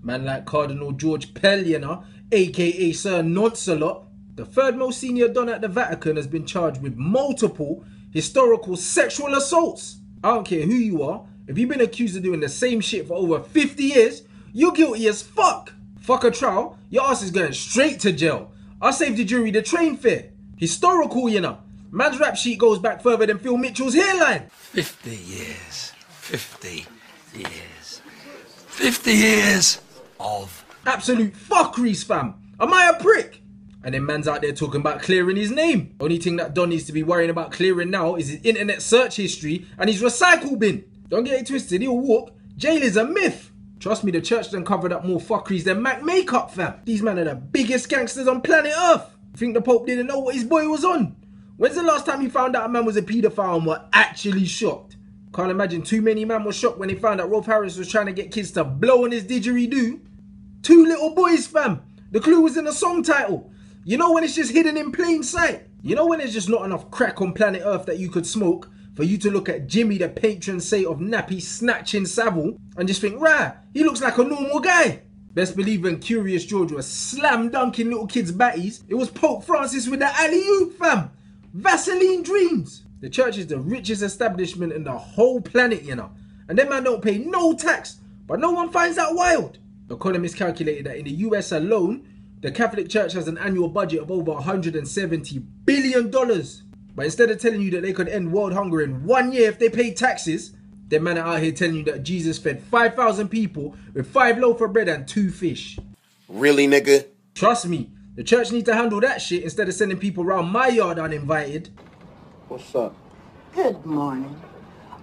Man like Cardinal George Pell, you know, aka Sir Noncelot, the third most senior don at the Vatican, has been charged with multiple historical sexual assaults. I don't care who you are, if you've been accused of doing the same shit for over 50 years, you're guilty as fuck. Fuck a trial, your ass is going straight to jail. I saved the jury the train fare. Historical, you know. Man's rap sheet goes back further than Phil Mitchell's hairline. 50 years. 50 years. 50 years of absolute fuckeries, fam. Am I a prick? And then man's out there talking about clearing his name. Only thing that Don needs to be worrying about clearing now is his internet search history and his recycle bin. Don't get it twisted, he'll walk. Jail is a myth. Trust me, the church done covered up more fuckeries than Mac makeup, fam. These men are the biggest gangsters on planet Earth. Think the Pope didn't know what his boy was on? When's the last time you found out a man was a paedophile and were actually shocked? Can't imagine too many men were shocked when they found out Rolf Harris was trying to get kids to blow on his didgeridoo. 2 little boys, fam. The clue was in the song title. You know when it's just hidden in plain sight? You know when there's just not enough crack on planet Earth that you could smoke for you to look at Jimmy, the patron saint of nappy snatching Savile, and just think, rah, he looks like a normal guy. Best believe when Curious George was slam dunking little kids' batties, it was Pope Francis with the alley-oop, fam. Vaseline dreams. The church is the richest establishment in the whole planet, you know. And them man don't pay no tax, but no one finds that wild. Economists calculated that in the US alone, the Catholic Church has an annual budget of over $170 billion. But instead of telling you that they could end world hunger in 1 year if they paid taxes, them man are out here telling you that Jesus fed 5,000 people with 5 loaves of bread and 2 fish. Really, nigga? Trust me, the church needs to handle that shit instead of sending people around my yard uninvited. What's up? Good morning.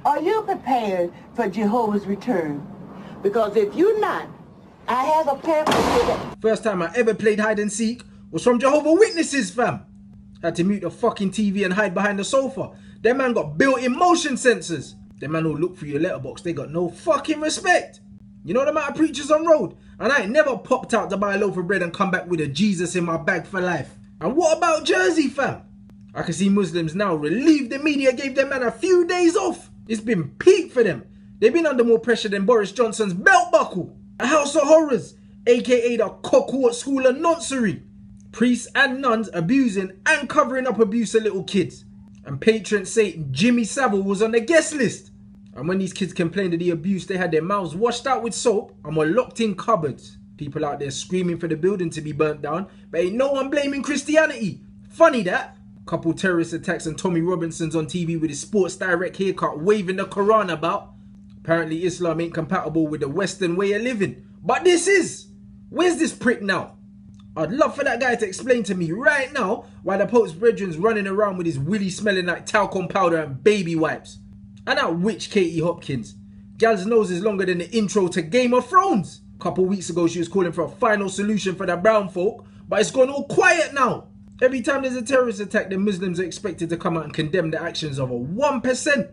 Are you prepared for Jehovah's return? Because if you're not, I have a pamphlet for that. First time I ever played hide and seek was from Jehovah's Witnesses, fam. Had to mute the fucking TV and hide behind the sofa. Them man got built-in motion sensors. Them man will look through your letterbox. They got no fucking respect. You know the amount of preachers on road? And I ain't never popped out to buy a loaf of bread and come back with a Jesus in my bag for life. And what about Jersey, fam? I can see Muslims now relieved the media gave them man a few days off. It's been peak for them. They've been under more pressure than Boris Johnson's belt buckle. A house of horrors, aka the Cockwood School of Noncery. Priests and nuns abusing and covering up abuse of little kids. And patron saint Jimmy Savile was on the guest list. And when these kids complained of the abuse, they had their mouths washed out with soap and were locked in cupboards. People out there screaming for the building to be burnt down, but ain't no one blaming Christianity. Funny that. Couple terrorist attacks and Tommy Robinson's on TV with his Sports Direct haircut waving the Quran about. Apparently Islam ain't compatible with the Western way of living. But this is. Where's this prick now? I'd love for that guy to explain to me right now why the Pope's brethren's running around with his willy smelling like talcum powder and baby wipes. And that witch Katie Hopkins. Gal's nose is longer than the intro to Game of Thrones. A couple weeks ago she was calling for a final solution for the brown folk, but it's gone all quiet now. Every time there's a terrorist attack, the Muslims are expected to come out and condemn the actions of a 1%.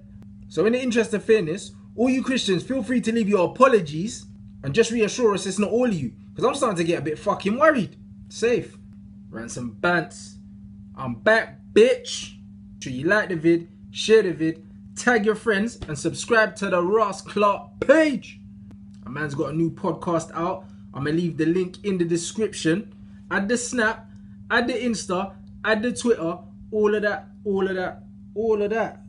So in the interest of fairness, all you Christians feel free to leave your apologies and just reassure us it's not all of you, because I'm starting to get a bit fucking worried. Safe. Ransom Bants. I'm back, bitch. Make sure you like the vid, share the vid, tag your friends, and subscribe to the Ross Clark page. A man's got a new podcast out. I'm going to leave the link in the description. Add the Snap, add the Insta, add the Twitter, all of that, all of that, all of that.